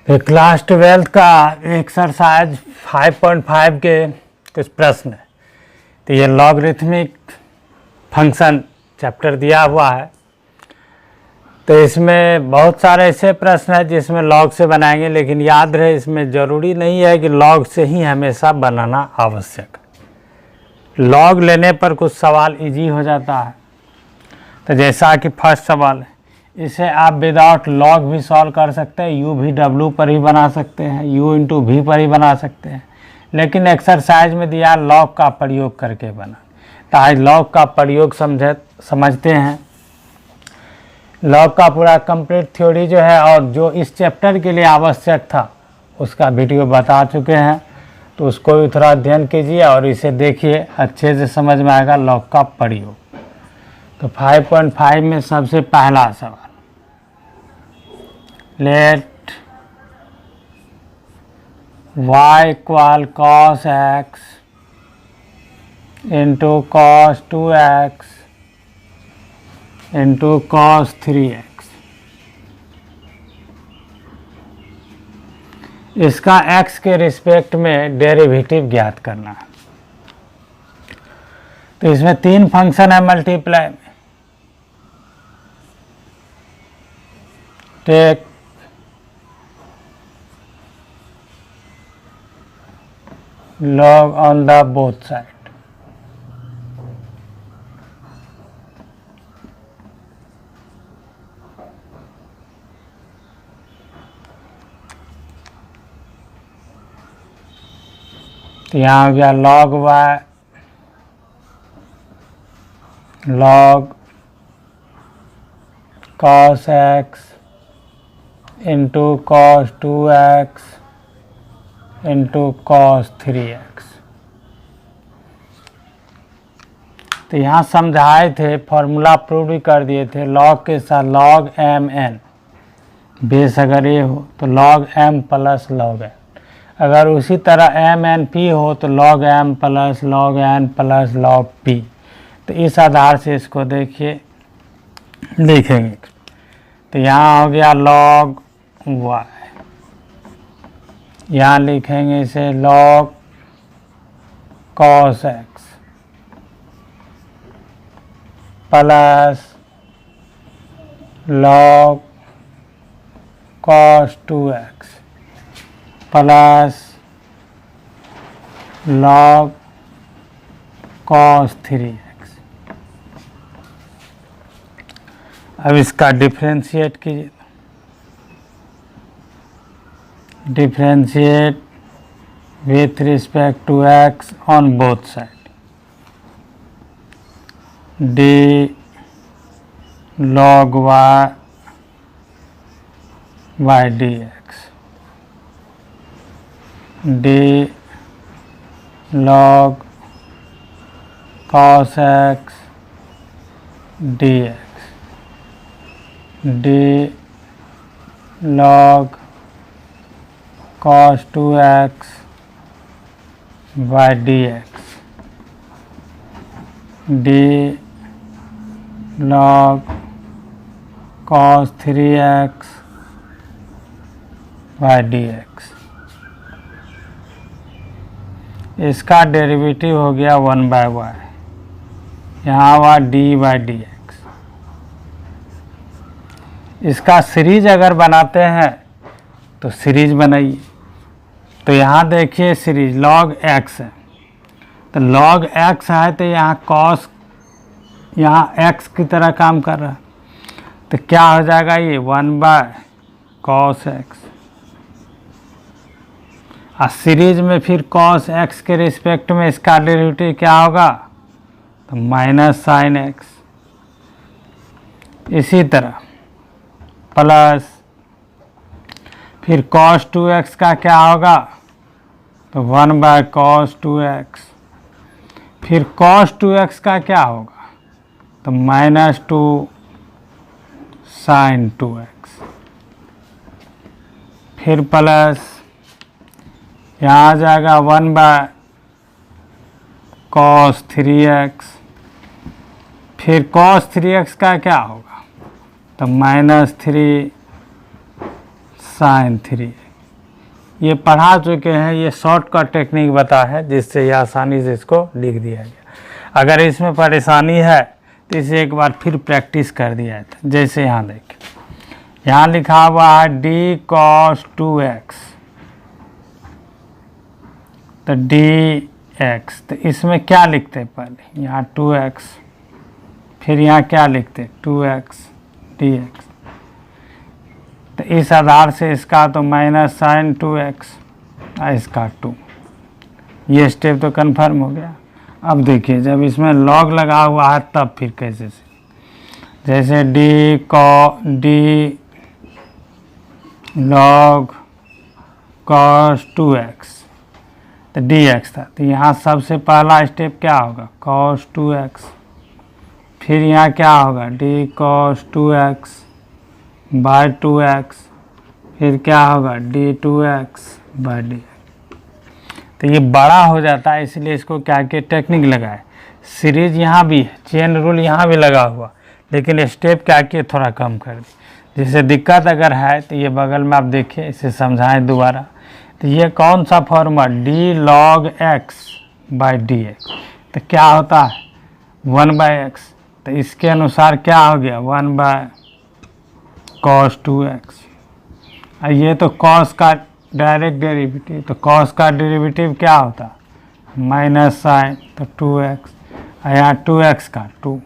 फिर क्लास 12 का एक्सरसाइज 5.5 के कुछ प्रश्न है। तो ये लॉगरिथमिक फंक्शन चैप्टर दिया हुआ है। तो इसमें बहुत सारे ऐसे प्रश्न हैं जिसमें लॉग से बनाएंगे, लेकिन याद रहे इसमें ज़रूरी नहीं है कि लॉग से ही हमेशा बनाना आवश्यक है। लॉग लेने पर कुछ सवाल इजी हो जाता है। तो जैसा कि फर्स्ट सवाल है, इसे आप विदाउट लॉग भी सॉल्व कर सकते हैं, यू भी डब्ल्यू पर ही बना सकते हैं, यू इंटू भी पर ही बना सकते हैं, लेकिन एक्सरसाइज में दिया लॉग का प्रयोग करके बना। तो आज लॉग का प्रयोग समझते हैं। लॉग का पूरा कंप्लीट थ्योरी जो है और जो इस चैप्टर के लिए आवश्यक था उसका वीडियो बता चुके हैं, तो उसको भी थोड़ा अध्ययन कीजिए और इसे देखिए, अच्छे से समझ में आएगा लॉग का प्रयोग। तो 5.5 में सबसे पहला सवाल, let y equal cos x into cos 2x into cos 3x। इसका x के रिस्पेक्ट में डेरिवेटिव ज्ञात करना है। तो इसमें तीन फंक्शन है मल्टीप्लाई में। Take log on the both side। तो यहाँ हो गया log y log cos x into cos 2x into cos 3x। तो यहाँ समझाए थे, फॉर्मूला प्रूव भी कर दिए थे। लॉग के साथ log m n, बेस अगर ये हो तो log m plus log n, अगर उसी तरह m n p हो तो log m plus log n plus log p। तो इस आधार से इसको देखिए लिखेंगे। तो यहाँ हो गया log y, यहाँ लिखेंगे इसे log cos x plus log cos 2x plus log cos 3x। अब इसका डिफरेंशिएट कीजिए। Differentiate with respect to x on both sides। d log y by dx, d log cos x dx, d log cos 2x by dx, d log cos 3x by dx। इसका derivative हो गया 1 bye y, यहाँ हुआ d by D x. इसका series अगर बनाते हैं तो सीरीज बनाइए। तो यहाँ देखिए सीरीज log x है, तो log x है तो यहाँ cos, यहाँ x की तरह काम कर रहा है, तो क्या हो जाएगा ये 1 बाय cos x। और सीरीज में फिर cos x के रिस्पेक्ट में इसका डेरिवेटिव क्या होगा, तो माइनस साइन x। इसी तरह प्लस फिर cos 2x का क्या होगा, तो 1 बाय cos 2x। फिर cos 2x का क्या होगा, तो माइनस 2 साइन 2x। फिर प्लस यहाँ आ जाएगा 1 बाय cos 3x। फिर cos 3x का क्या होगा, तो माइनस 3 साइन 3x। ये पढ़ा चुके हैं, ये शॉर्टकट टेक्निक बता है जिससे ये आसानी से इसको लिख दिया गया। अगर इसमें परेशानी है तो इसे एक बार फिर प्रैक्टिस कर दिया जाता। जैसे यहाँ देखिए, यहाँ लिखा हुआ है डी कॉस 2x, तो डी एक्स, तो इसमें क्या लिखते हैं पहले, यहाँ 2x, फिर यहाँ क्या लिखते 2x dx, तो इस आधार से इसका तो माइनस साइन 2x और इसका 2, ये स्टेप तो कन्फर्म हो गया। अब देखिए जब इसमें लॉग लगा हुआ है तब फिर कैसे से, जैसे डी लॉग कॉस 2x, तो dx था, तो यहाँ सबसे पहला स्टेप क्या होगा cos 2x, फिर यहाँ क्या होगा D cos 2x bye 2x, फिर क्या होगा डी 2x बाय डी। तो ये बड़ा हो जाता है, इसलिए इसको क्या के टेक्निक लगाए, सीरीज यहाँ भी है, चेन रूल यहाँ भी लगा हुआ, लेकिन स्टेप क्या किए थोड़ा कम कर दी। जैसे दिक्कत अगर है तो ये बगल में आप देखिए, इसे समझाएं दोबारा। तो ये कौन सा formula D log x by D X, तो क्या होता है 1 बाई एक्स, तो इसके अनुसार क्या हो गया 1 बाय कॉस 2x। ये तो कॉस का डायरेक्ट डेरिवेटिव, तो कॉस का डेरिवेटिव क्या होता माइनस साइन, तो 2x, और यहाँ 2x का 2,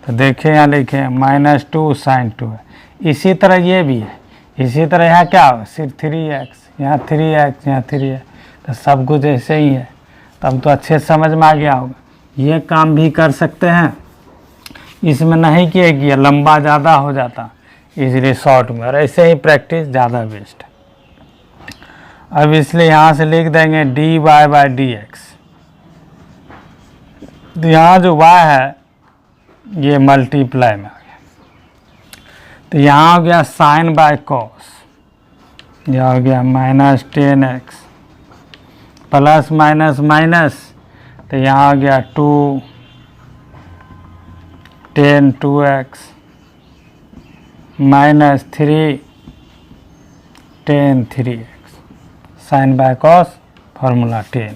तो देखिए यहाँ लिखे माइनस 2 साइन 2 है। इसी तरह ये भी है, इसी तरह यहाँ क्या होगा सिर्फ 3x, यहाँ 3x, यहाँ 3x, तो सब कुछ ऐसे ही है। तब तो अच्छे समझ में आ गया होगा। ये काम भी कर सकते हैं, इसमें नहीं किया लंबा ज़्यादा हो जाता, इसलिए शॉर्ट में, और ऐसे ही प्रैक्टिस ज़्यादा बेस्ट है। अब इसलिए यहाँ से लिख देंगे D Y by D X, तो यहाँ जो y है ये मल्टीप्लाई में आ गया, तो यहाँ हो गया साइन बाय कॉस, यह हो गया minus 10x plus minus minus, तो यहाँ हो गया 2 10 2x minus 3 10 3x, sine by cos formula 10।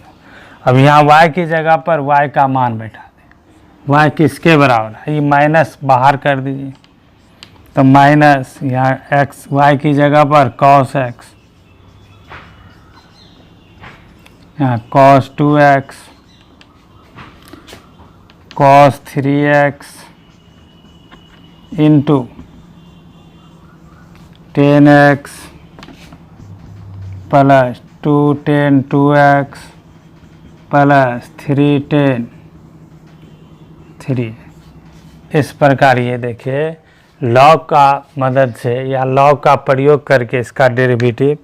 अब यहाँ y की जगह पर y का मान बैठा दें, y किसके बराबर है, ये माइनस बाहर कर दीजिए, तो माइनस यहाँ x y की जगह पर cos x, यहाँ cos 2x cos 3x into 10x plus 2 10 2x plus 3 10 3। इस प्रकार ये देखिए लॉग का मदद से या लॉग का प्रयोग करके इसका डेरिवेटिव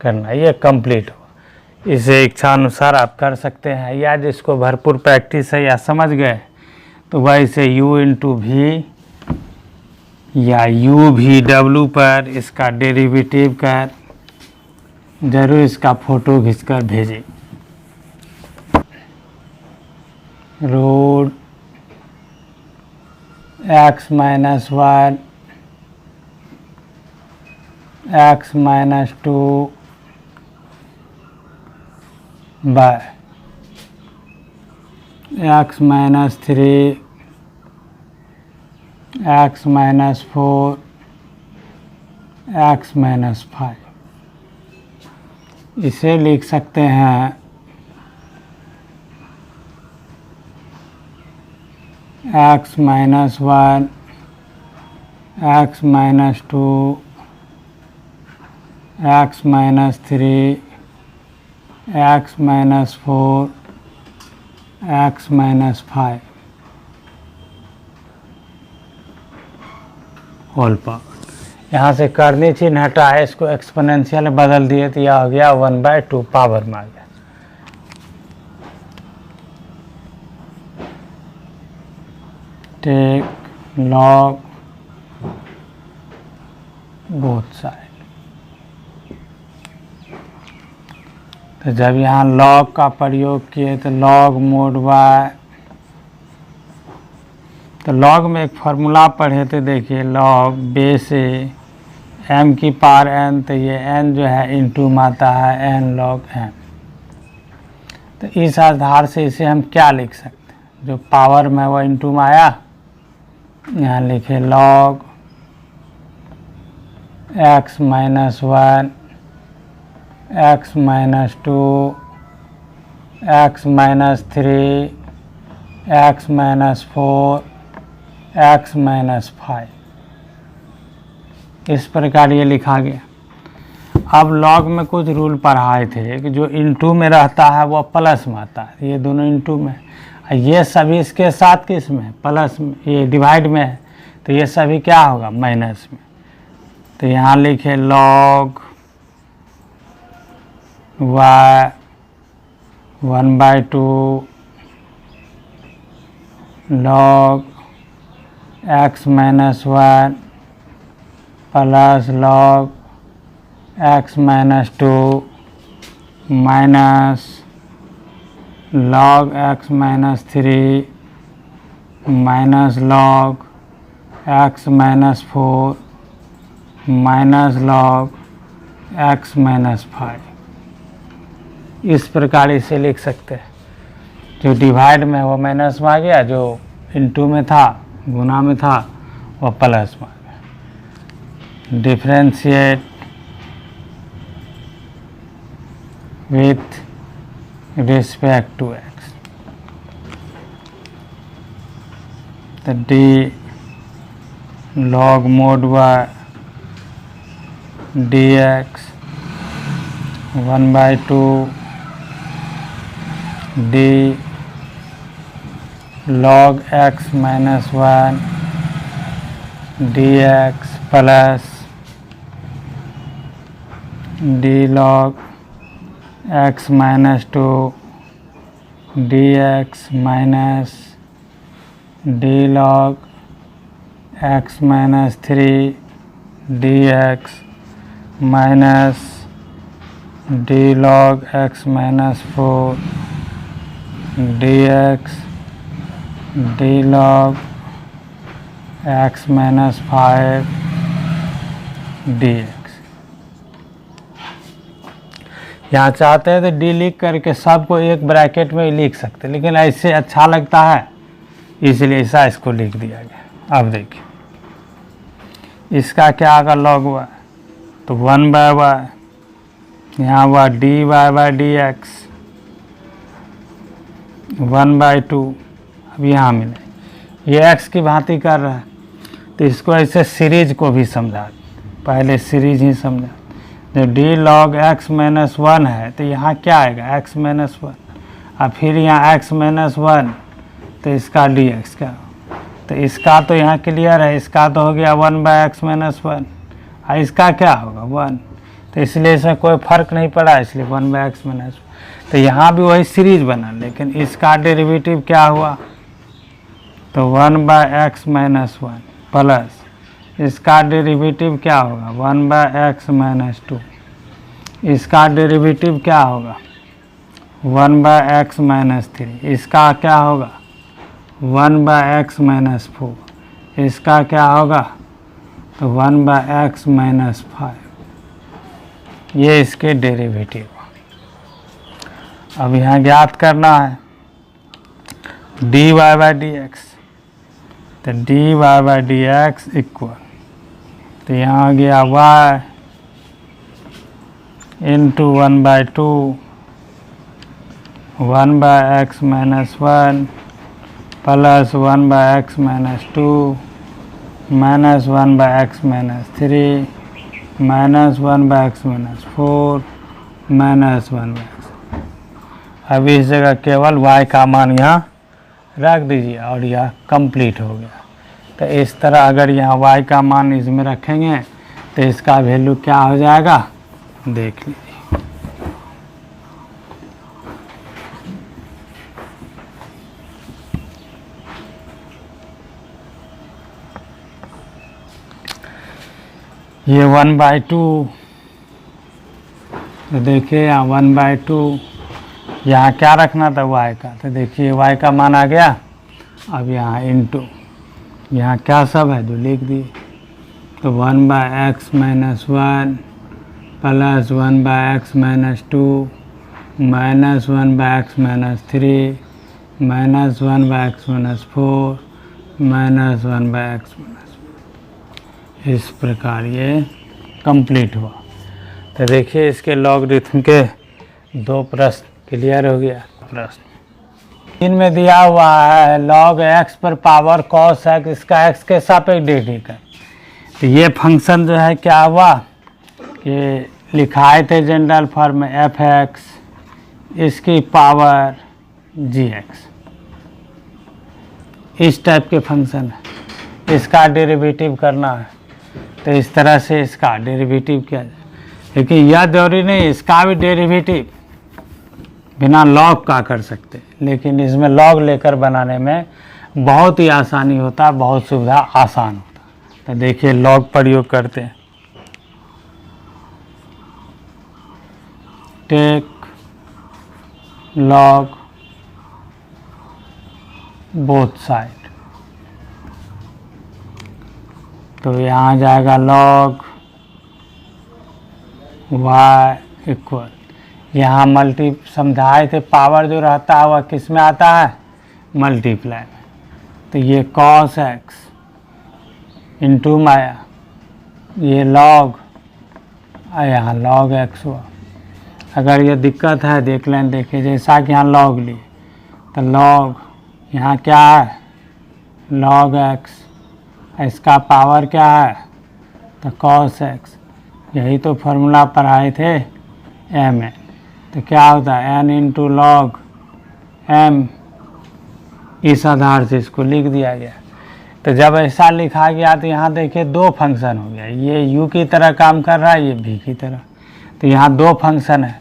करना, ये कंप्लीट हो। इसे इच्छा अनुसार आप कर सकते हैं, या जिसको भरपूर प्रैक्टिस है या समझ गए तो वह इसे u इंटू वी या u भी w पर इसका डेरिवेटिव कर जरूर इसका फ़ोटो खींचकर भेजें। Root x minus 1 x minus 2 by x minus 3 x minus 4 x minus 5। इसे लिख सकते हैं x minus 1 x minus 2 x minus 3 x minus 4 x minus 5 whole power. यहाँ से करनी चिन्ह हटा है, इसको एक्सपोनेंशियल बदल दिए तो यह हो गया 1/2 पावर में आ गया। टेक लॉग बोथ साइड, तो जब यहाँ लॉग का प्रयोग किए तो लॉग मोड y, तो लॉग में एक फार्मूला पढ़े थे देखिए, लॉग बेस ए m की पावर n, तो ये n जो है इनटू में आता है n log m। तो इस आधार से इसे हम क्या लिख सकते हैं, जो पावर में वो इनटू में आया, यहाँ लिखे log x minus 1 x minus 2 x minus 3 x minus 4 x minus 5, इस प्रकार ये लिखा गया। अब लॉग में कुछ रूल पढ़ाए थे कि जो इनटू में रहता है वो प्लस में आता है, ये दोनों इनटू में, ये सभी इसके साथ किस में, प्लस में, ये डिवाइड में है, तो ये सभी क्या होगा, माइनस में। तो यहाँ लिखे log y 1/2 log x minus 1 plus log x minus 2 minus log x minus 3 minus log x minus 4 minus log x minus 5। इस प्रकार इसे लिख सकते हैं। जो डिवाइड में वो माइनस में आ गया, जो इनटू में था, गुना में था, वो प्लस में आ गया। Differentiate with respect to x, the d log mod y dx 1/2 d log x minus 1 dx plus d log x minus 2 dx minus d log x minus 3 dx minus d log x minus 4 dx d log x minus 5 dx। यहाँ चाहते हैं तो D लिख करके सबको एक bracket में ही लिख सकते हैं, लेकिन ऐसे अच्छा लगता है इसलिए ऐसा इसको लिख दिया गया। अब देखिए इसका क्या आगा लॉग हुआ, तो 1/y, यहाँ हुआ dy/dx 1/2। अब यहाँ मिले ये x की भांति कर रहा है, तो इसको ऐसे सीरीज को भी समझा, पहले सीरीज ही समझा। जो d log x माइनस 1 है, तो यहाँ क्या आएगा x माइनस 1, और फिर यहाँ x माइनस 1, तो इसका dx क्या, तो इसका तो यहाँ क्लियर है, इसका तो हो गया 1/x माइनस 1, और इसका क्या होगा 1, तो इसलिए इसमें कोई फ़र्क नहीं पड़ा, इसलिए 1/x माइनस 1। तो यहाँ भी वही सीरीज बना, लेकिन इसका डेरिवेटिव क्या हुआ, तो 1/x माइनस 1 प्लस इसका डेरिवेटिव क्या होगा 1/x माइनस 2, इसका डेरिवेटिव क्या होगा 1/x माइनस 3, इसका क्या होगा 1/x माइनस 4, इसका क्या होगा तो 1/x माइनस 5। ये इसके डेरिवेटिव। अब यहाँ ज्ञात करना है dy/dx, तो dy/dx इक्वल, तो यहाँ आ गया y into 1/2 1/x minus 1 plus 1/x minus 2 minus 1/x minus 3 minus 1/x minus 4 minus 1/x। अब इस जगह केवल y का मान यहाँ रख दीजिए और यह कंप्लीट हो गया। तो इस तरह अगर यहाँ y का मान इसमें रखेंगे तो इसका वैल्यू क्या हो जाएगा, देख लीजिए। ये 1/2, तो देखिए यहाँ 1/2, यहाँ क्या रखना था y का, तो देखिए y का मान आ गया। अब यहाँ इनटू, यहाँ क्या सब है जो लिख दिए, तो 1/x minus 1 plus 1/x minus 2 minus 1/x minus 3 minus 1/x minus 4 minus 1/x minus 4। इस प्रकार ये कंप्लीट हुआ। तो देखिए इसके लॉगरिथम के 2 प्रश्न क्लियर हो गया। प्रश्न इनमें दिया हुआ है log x पर पावर cos x, इसका x के सापेक्ष डेरिवेटिव है। तो ये फंक्शन जो है क्या हुआ कि लिखाए थे जनरल फॉर्म में f(x) इसकी पावर gx, इस टाइप के फंक्शन है। इसका डेरिवेटिव करना है तो इस तरह से इसका डेरिवेटिव किया जाए, लेकिन यह जरूरी नहीं इसका भी डेरिवेटिव बिना लॉग का कर सकते, लेकिन इसमें लॉग लेकर बनाने में बहुत ही आसानी होता है, बहुत सुविधा आसान होता है। तो देखिए लॉग प्रयोग करते हैं। टेक लॉग बोथ साइड, तो यहाँ जाएगा लॉग y इक्वल, यहाँ मल्टी समझाए थे पावर जो रहता है वह किस में आता है, मल्टीप्लाई में। तो ये cos x इंटू माया, ये लॉग और यहाँ log x हुआ। अगर ये दिक्कत है देख लें, देखिए जैसा कि यहाँ लॉग लिए तो लॉग यहाँ क्या है log x, इसका पावर क्या है तो cos x, यही तो फार्मूला पढ़ाए थे m है। तो क्या होता है n इंटू लॉग m, इस आधार से इसको लिख दिया गया। तो जब ऐसा लिखा गया तो यहाँ देखिए 2 फंक्शन हो गया, ये u की तरह काम कर रहा है, ये v की तरह। तो यहाँ 2 फंक्शन है,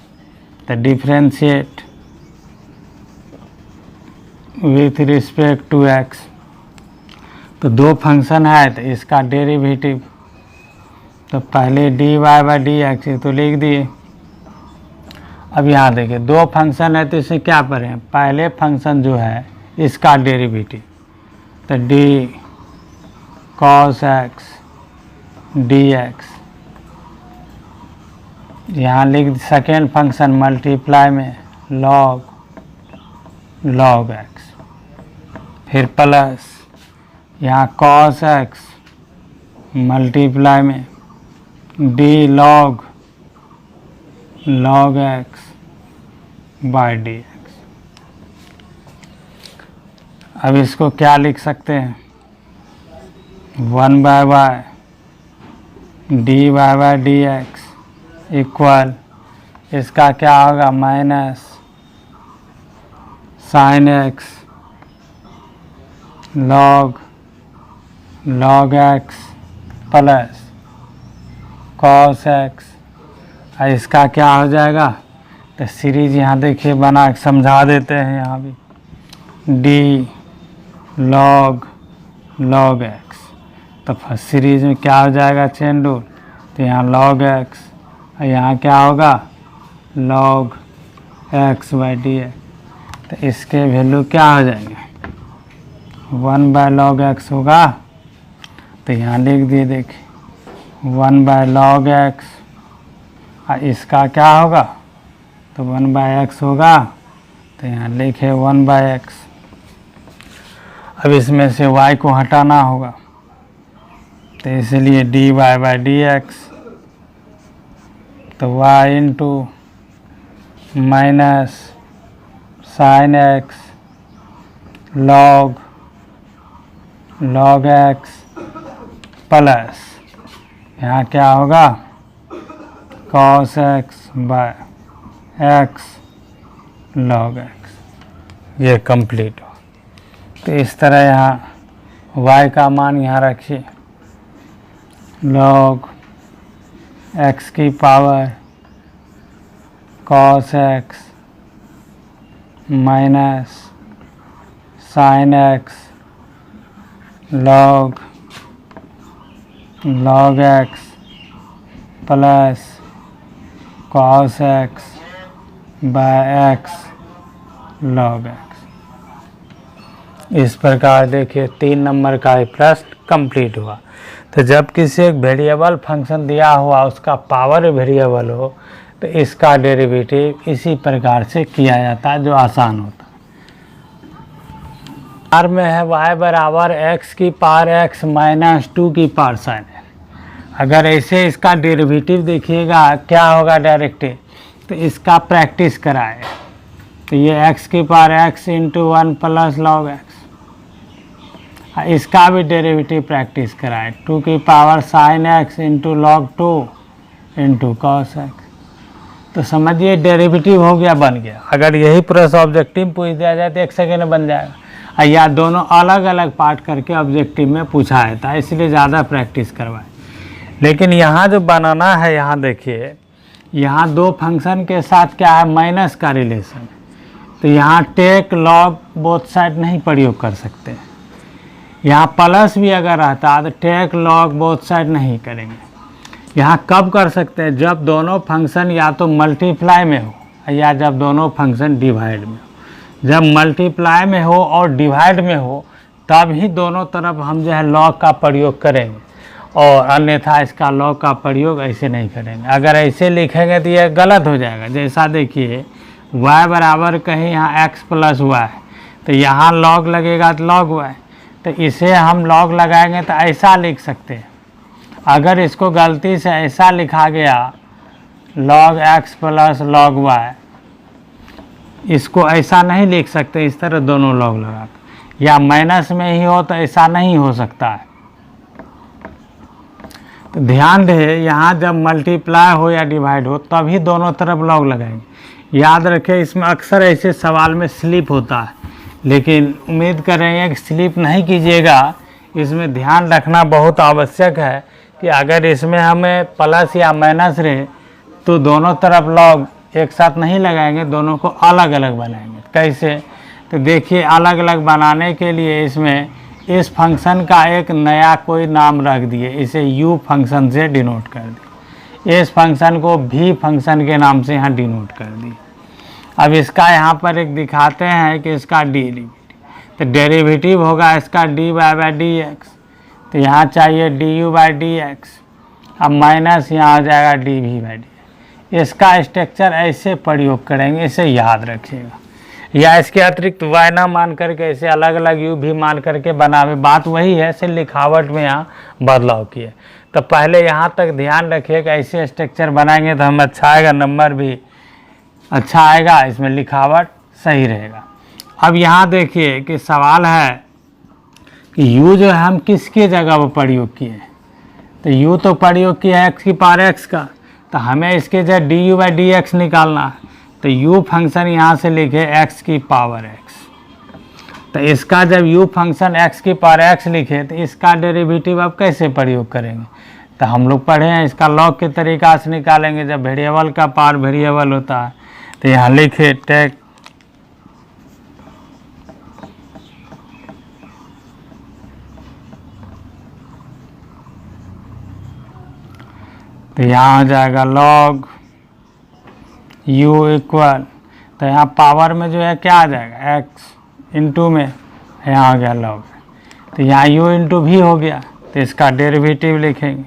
तो differentiate with respect to x, तो 2 फंक्शन है तो इसका डेरिवेटिव, तो पहले dy/dx तो लिख दिए। अब यहाँ देखिए 2 फंक्शन है तो इसे क्या पढ़ें, पहले फंक्शन जो है इसका डेरिवेटिव, तो d cos x dx, यहाँ लिख सेकेंड फंक्शन मल्टीप्लाई में log x, फिर प्लस यहाँ cos x मल्टीप्लाई में d log x by dx। अब इसको क्या लिख सकते हैं, 1/y dy/dx इक्वल, इसका क्या होगा minus sin x log x plus cos x, और इसका क्या हो जाएगा, तो सीरीज यहाँ देखिए बना समझा देते हैं, यहाँ भी d log x, तो फर्स्ट सीरीज में क्या हो जाएगा चेन रूल, तो यहाँ log x और यहाँ क्या होगा log x बाई dx, तो इसके वैल्यू क्या हो जाएंगे 1/log x होगा। तो यहाँ लिख दिए देखिए 1/log x, और इसका क्या होगा तो 1/x होगा, तो यहाँ लिखे 1/x। अब इसमें से y को हटाना होगा, तो इसलिए dy/dx, तो y into minus sin x log x plus यहाँ क्या होगा cos x by x log x, ये कंप्लीट हो। तो इस तरह यहाँ y का मान यहाँ रखिए log x की power cos x minus sin x log x plus cos x by x log x। इस प्रकार देखिए 3 नंबर का प्रश्न कंप्लीट हुआ। तो जब किसी एक वेरिएबल फंक्शन दिया हुआ उसका पावर वेरिएबल हो तो इसका डेरिवेटिव इसी प्रकार से किया जाता है, जो आसान होता है। आर में है y बराबर x की पावर x माइनस 2 की पावर साइन है। अगर ऐसे इसका डेरिवेटिव देखिएगा क्या होगा डायरेक्ट, तो इसका प्रैक्टिस कराए। तो ये x की power x into 1 plus log x, इसका भी डेरिवेटिव प्रैक्टिस कराए। 2 की power sine x into log 2 into cos x। तो समझिए डेरिवेटिव हो गया, बन गया। अगर यही पूरा सा ऑब्जेक्टिव पूछ दिया जाए तो 1 सेकेंड में बन जाएगा। या दोनों अलग अलग पार्ट करके ऑब्जेक्टिव में पूछा है था, इसलिए ज़्यादा प्रैक्टिस करवाए। लेकिन यहाँ जो बनाना है, यहाँ देखिए, यहाँ दो फंक्शन के साथ क्या है, माइनस का रिलेशन। तो यहाँ टेक लॉग बोथ साइड नहीं प्रयोग कर सकते। यहाँ प्लस भी अगर रहता है तो टेक लॉग बोथ साइड नहीं करेंगे। यहाँ कब कर सकते हैं, जब दोनों फंक्शन या तो मल्टीप्लाई में हो या जब दोनों फंक्शन डिवाइड में हो। जब मल्टीप्लाई में हो और डिवाइड में हो तब ही दोनों तरफ हम जो है लॉग का प्रयोग करेंगे, और अन्यथा इसका लॉग का प्रयोग ऐसे नहीं करेंगे। अगर ऐसे लिखेंगे तो ये गलत हो जाएगा। जैसा देखिए y बराबर कहीं यहाँ x प्लस वाई, तो यहाँ लॉग लगेगा तो लॉग y, तो इसे हम लॉग लगाएंगे तो ऐसा लिख सकते हैं। अगर इसको गलती से ऐसा लिखा गया log x plus log y, इसको ऐसा नहीं लिख सकते, इस तरह दोनों लॉग लगा के। या माइनस में ही हो तो ऐसा नहीं हो सकता है। तो ध्यान रहे, यहाँ जब मल्टीप्लाई हो या डिवाइड हो तभी दोनों तरफ लॉग लगाएंगे। याद रखें, इसमें अक्सर ऐसे सवाल में स्लिप होता है, लेकिन उम्मीद करेंगे कि स्लिप नहीं कीजिएगा। इसमें ध्यान रखना बहुत आवश्यक है कि अगर इसमें हमें प्लस या माइनस रहे तो दोनों तरफ लॉग एक साथ नहीं लगाएंगे, दोनों को अलग अलग बनाएंगे। कैसे, तो देखिए अलग अलग बनाने के लिए इसमें इस फंक्शन का एक नया कोई नाम रख दिए, इसे u फंक्शन से डिनोट कर दिए। इस फंक्शन को v फंक्शन के नाम से यहाँ डिनोट कर दिए। अब इसका यहाँ पर एक दिखाते हैं कि इसका डेरिवेटिव, तो डेरिवेटिव होगा इसका dy बाई dx, तो यहाँ चाहिए du बाई dx। अब माइनस यहाँ आ जाएगा dv बाई dx। इसका स्ट्रक्चर ऐसे प्रयोग करेंगे, इसे याद रखिएगा। या इसके अतिरिक्त y ना मान करके ऐसे अलग अलग u भी मान करके बनावे, बात वही है, सिर्फ लिखावट में यहाँ बदलाव किए। तो पहले यहाँ तक ध्यान रखिएगा, ऐसे स्ट्रक्चर बनाएंगे तो हम अच्छा आएगा, नंबर भी अच्छा आएगा, इसमें लिखावट सही रहेगा। अब यहाँ देखिए कि सवाल है कि u जो है हम किसके जगह पर प्रयोग किए, तो u तो प्रयोग किया है x की पावर x का, तो हमें इसके जगह du बाई dx निकालना है। तो u फंक्शन यहाँ से लिखे x की पावर x, तो इसका जब u फंक्शन x की पावर x लिखे तो इसका डेरिवेटिव अब कैसे प्रयोग करेंगे, तो हम लोग पढ़े हैं इसका लॉग के तरीका से निकालेंगे। जब वेरिएबल का पावर वेरिएबल होता है तो यहाँ लिखे टेक तो यहाँ हो जाएगा लॉग u इक्वल, तो यहाँ पावर में जो है क्या आ जाएगा x इंटू में, यहाँ आ गया लॉग, तो यहाँ u इंटू भी हो गया, तो इसका डेरिवेटिव लिखेंगे।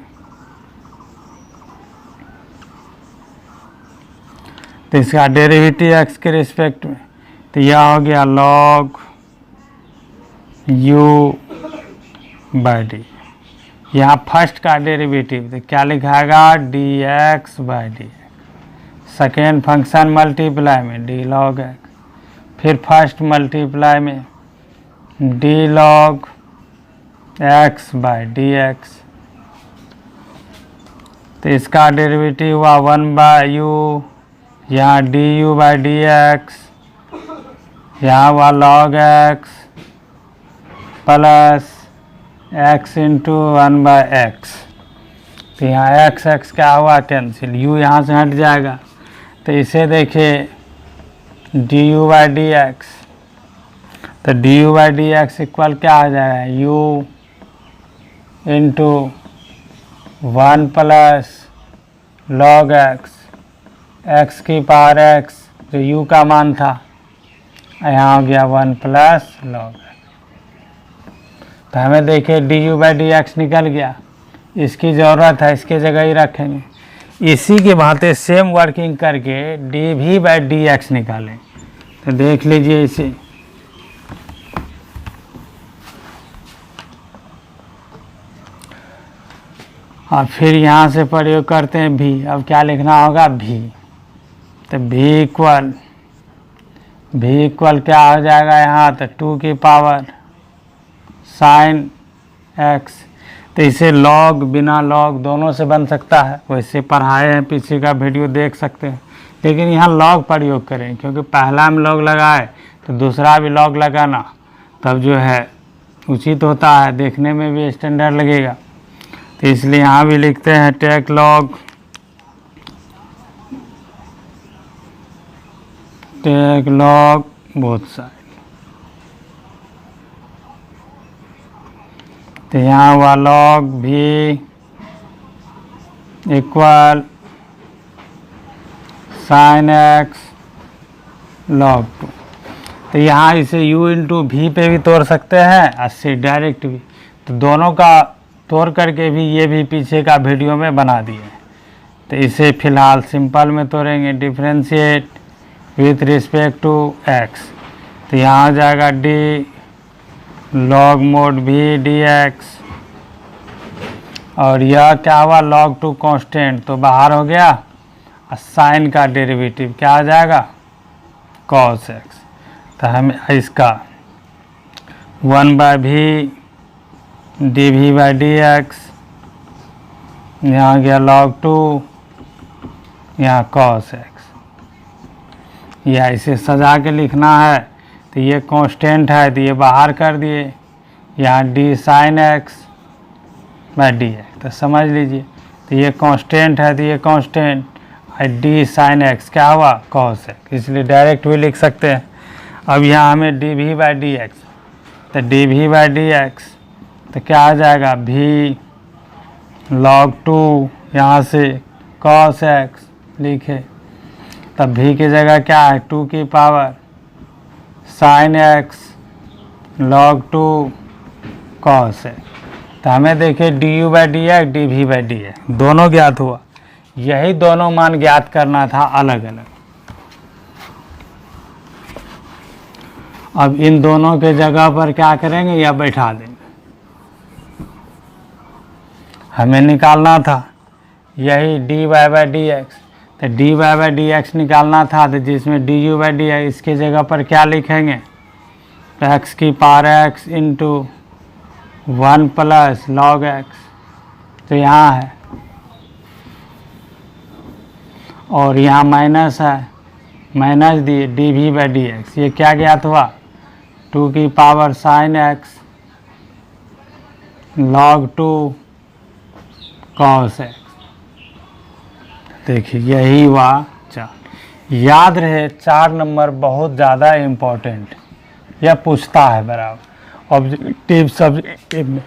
तो इसका डेरिवेटिव x के रिस्पेक्ट में, तो यह हो गया लॉग u बाई डी। यहाँ फर्स्ट का डेरिवेटिव तो क्या लिखाएगा dx by D. Second function multiply में डी लॉग x, फिर फर्स्ट मल्टीप्लाई में D log x by D X. तो इसका डेरिवेटिव हुआ 1 बाई u, यहाँ D U by D x, यहाँ हुआ log x plus x into 1 by x. तो यहाँ x x क्या हुआ कैंसिल, u यहाँ से हट जाएगा। तो इसे देखिए D U by D X, तो D U by D X equal क्या आ जाएगा u into 1 plus log x की पावर x जो u का मान था, यहाँ हो गया 1 प्लस लॉग। तो हमें देखिए D U by D x निकल गया, इसकी ज़रूरत है, इसके जगह ही रखेंगे। इसी की भांति सेम वर्किंग करके dv/dx निकालें। तो देख लीजिए इसे, और फिर यहाँ से प्रयोग करते हैं भी। अब क्या लिखना होगा, भी। तो भी इक्वल क्या हो जाएगा यहाँ, तो 2 की पावर sin x। तो इसे लॉग बिना लॉग दोनों से बन सकता है, वैसे पढ़ाए हैं, पीछे का वीडियो देख सकते हैं। लेकिन यहाँ लॉग प्रयोग करें, क्योंकि पहला में लॉग लगाए तो दूसरा भी लॉग लगाना, तब जो है उचित होता है, देखने में भी स्टैंडर्ड लगेगा। तो इसलिए यहाँ भी लिखते हैं टेक लॉग बोथ साइड। तो यहाँ हुआ लॉग भी इक्वल sin x log 2। तो यहाँ इसे u इंटू भी पे भी तोड़ सकते हैं, और डायरेक्ट भी। तो दोनों का तोड़ करके भी ये भी पीछे का वीडियो में बना दिए। तो इसे फ़िलहाल सिंपल में तोड़ेंगे, differentiate with respect to x। तो यहाँ आ जाएगा d log mod भी dx, और यह क्या हुआ, log 2 कांस्टेंट तो बाहर हो गया, और साइन का डेरिवेटिव क्या आ जाएगा, cos x। तो हमें इसका 1/v dv/dx, यहाँ गया log 2, यहाँ cos x। यह इसे सजा के लिखना है। तो ये कांस्टेंट है, तो ये बाहर कर दिए, यहाँ d sin x/dx। तो समझ लीजिए, तो ये कांस्टेंट है, तो ये कांस्टेंट, d sin x क्या हुआ, cos x। इसलिए डायरेक्ट भी लिख सकते हैं। अब यहाँ हमें dv/dx, तो dv/dx तो क्या आ जाएगा, v log 2, यहाँ से cos x लिखे, तब v की जगह क्या है, 2 की power sin x log 2 cos x। तो हमें देखिए du/dx dv/dx दोनों ज्ञात हुआ, यही दोनों मान ज्ञात करना था अलग अलग। अब इन दोनों के जगह पर क्या करेंगे, या बैठा देंगे। हमें निकालना था यही dy/dx, तो dy/dx निकालना था, तो जिसमें du/dx इसके जगह पर क्या लिखेंगे, तो x की power x into 1 plus log x। तो यहाँ है, और यहाँ माइनस है, माइनस दिए dv/dx, ये क्या ज्ञात हुआ, 2 की power sin x log 2 cos x। देखिए यही हुआ 4। याद रहे 4 नंबर बहुत ज़्यादा इम्पोर्टेंट, यह पूछता है बराबर ऑब्जेक्टिव सब्जेक्टिव में।